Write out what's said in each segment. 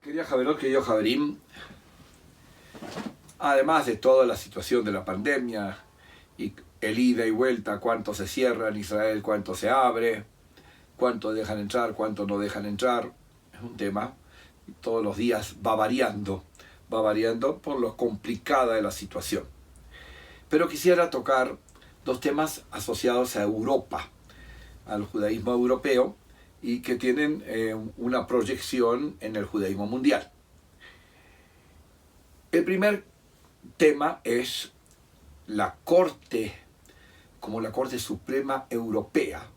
Quería Javerot, querido Javerín, además de toda la situación de la pandemia y el ida y vuelta, cuánto se cierra en Israel, cuánto se abre, cuánto dejan entrar, cuánto no dejan entrar, es un tema, todos los días va variando por lo complicada de la situación. Pero quisiera tocar dos temas asociados a Europa, al judaísmo europeo, y que tienen una proyección en el judaísmo mundial. El primer tema es la Corte, como la Corte Suprema Europea,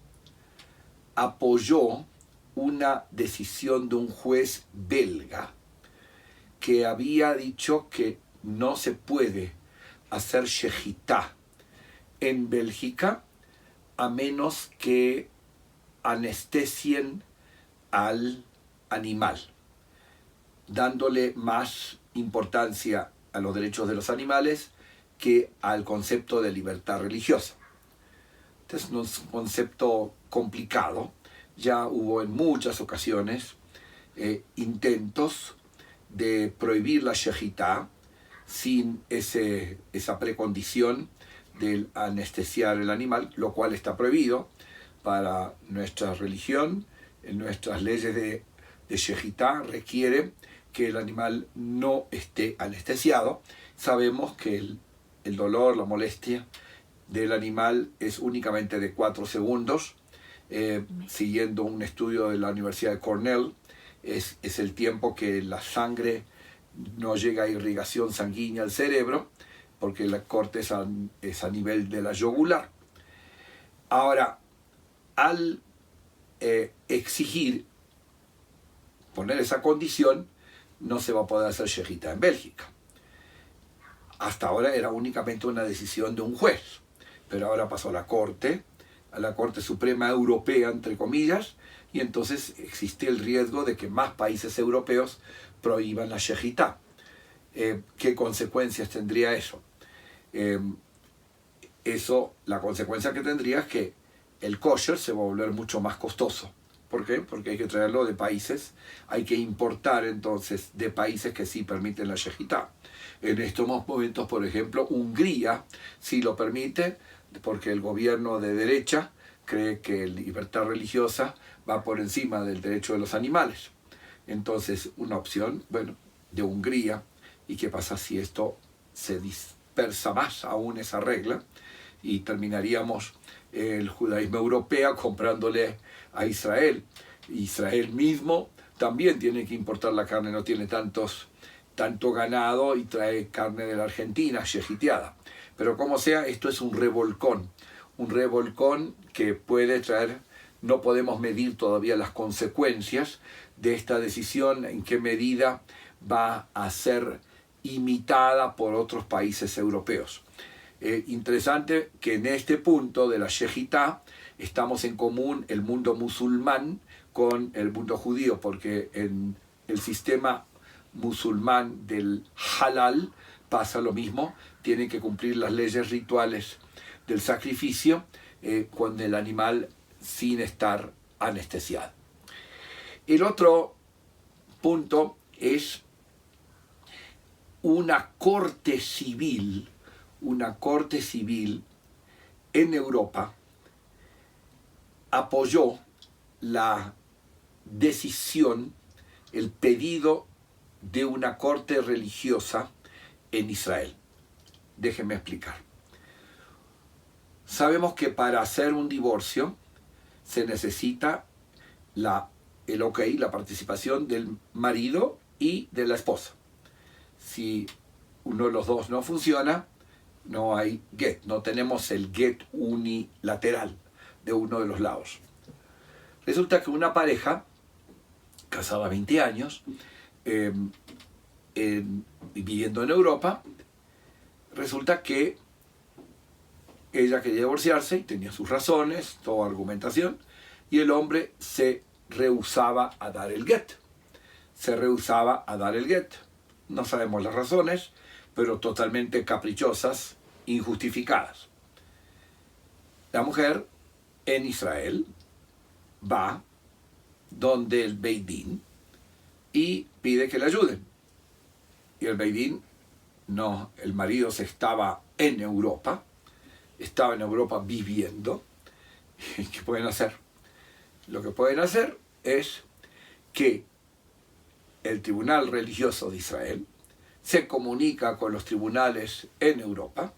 apoyó una decisión de un juez belga que había dicho que no se puede hacer shejitá en Bélgica a menos que anestesien al animal, dándole más importancia a los derechos de los animales que al concepto de libertad religiosa. Este es un concepto complicado. Ya hubo en muchas ocasiones intentos de prohibir la shejitá sin esa precondición del anestesiar el animal, lo cual está prohibido para nuestra religión. En nuestras leyes de shejitá requiere que el animal no esté anestesiado. Sabemos que el dolor, la molestia del animal es únicamente de 4 segundos. Siguiendo un estudio de la Universidad de Cornell, es el tiempo que la sangre no llega a irrigación sanguínea al cerebro, porque la corte es a nivel de la yugular. Ahora, al exigir poner esa condición, no se va a poder hacer shejitá en Bélgica. Hasta ahora era únicamente una decisión de un juez, pero ahora pasó a la Corte Suprema Europea, entre comillas, y entonces existe el riesgo de que más países europeos prohíban la shejitá. ¿Qué consecuencias tendría eso? La consecuencia que tendría es que el kosher se va a volver mucho más costoso. ¿Por qué? Porque hay que traerlo de países, hay que importar entonces de países que sí permiten la shejitá. En estos momentos, por ejemplo, Hungría sí lo permite, porque el gobierno de derecha cree que la libertad religiosa va por encima del derecho de los animales. Entonces, una opción, de Hungría. ¿Y qué pasa si esto se dispersa más aún esa regla? Y terminaríamos el judaísmo europeo comprándole a Israel. Israel mismo también tiene que importar la carne, no tiene tanto ganado y trae carne de la Argentina, shejiteada. Pero como sea, esto es un revolcón que puede traer, no podemos medir todavía las consecuencias de esta decisión, en qué medida va a ser imitada por otros países europeos. Interesante que en este punto de la shejitá estamos en común el mundo musulmán con el mundo judío, porque en el sistema musulmán del halal pasa lo mismo, tienen que cumplir las leyes rituales del sacrificio con el animal sin estar anestesiado. El otro punto es una corte civil en Europa apoyó la decisión, el pedido de una corte religiosa en Israel. Déjenme explicar. Sabemos que para hacer un divorcio se necesita la participación del marido y de la esposa. Si uno de los dos no funciona, no hay get, no tenemos el get unilateral de uno de los lados. Resulta que una pareja, casada 20 años, viviendo en Europa, resulta que ella quería divorciarse y tenía sus razones, toda argumentación, y el hombre se rehusaba a dar el get. No sabemos las razones, pero totalmente caprichosas, injustificadas. La mujer en Israel va donde el Beit Din y pide que le ayuden. Y el Beit Din, no, el marido estaba en Europa viviendo. ¿Y qué pueden hacer? Lo que pueden hacer es que el Tribunal Religioso de Israel se comunica con los tribunales en Europa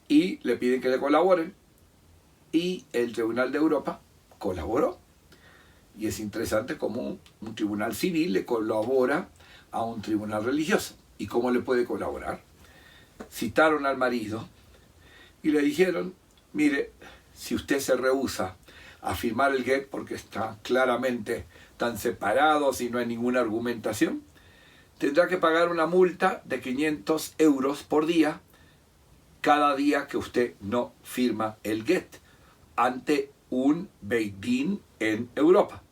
y le piden que le colaboren. Y el Tribunal de Europa colaboró. Y es interesante cómo un tribunal civil le colabora a un tribunal religioso. ¿Y cómo le puede colaborar? Citaron al marido y le dijeron, mire, si usted se rehúsa a firmar el get porque está claramente tan separados y no hay ninguna argumentación, tendrá que pagar una multa de 500 euros por día cada día que usted no firma el get ante un Beit Din en Europa.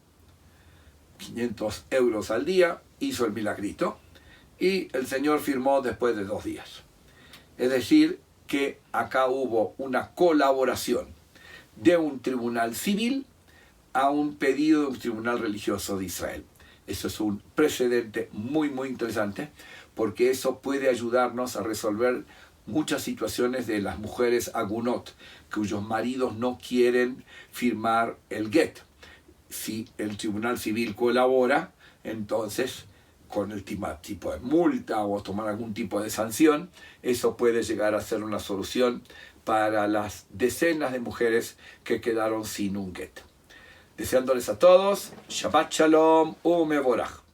500 euros al día, hizo el milagrito y el señor firmó después de 2 días. Es decir, que acá hubo una colaboración de un tribunal civil a un pedido de un tribunal religioso de Israel. Eso es un precedente muy interesante, porque eso puede ayudarnos a resolver muchas situaciones de las mujeres agunot, cuyos maridos no quieren firmar el get. Si el tribunal civil colabora, entonces con el tipo de multa o tomar algún tipo de sanción, eso puede llegar a ser una solución para las decenas de mujeres que quedaron sin un get. Deseándoles a todos Shabbat Shalom Umevorach.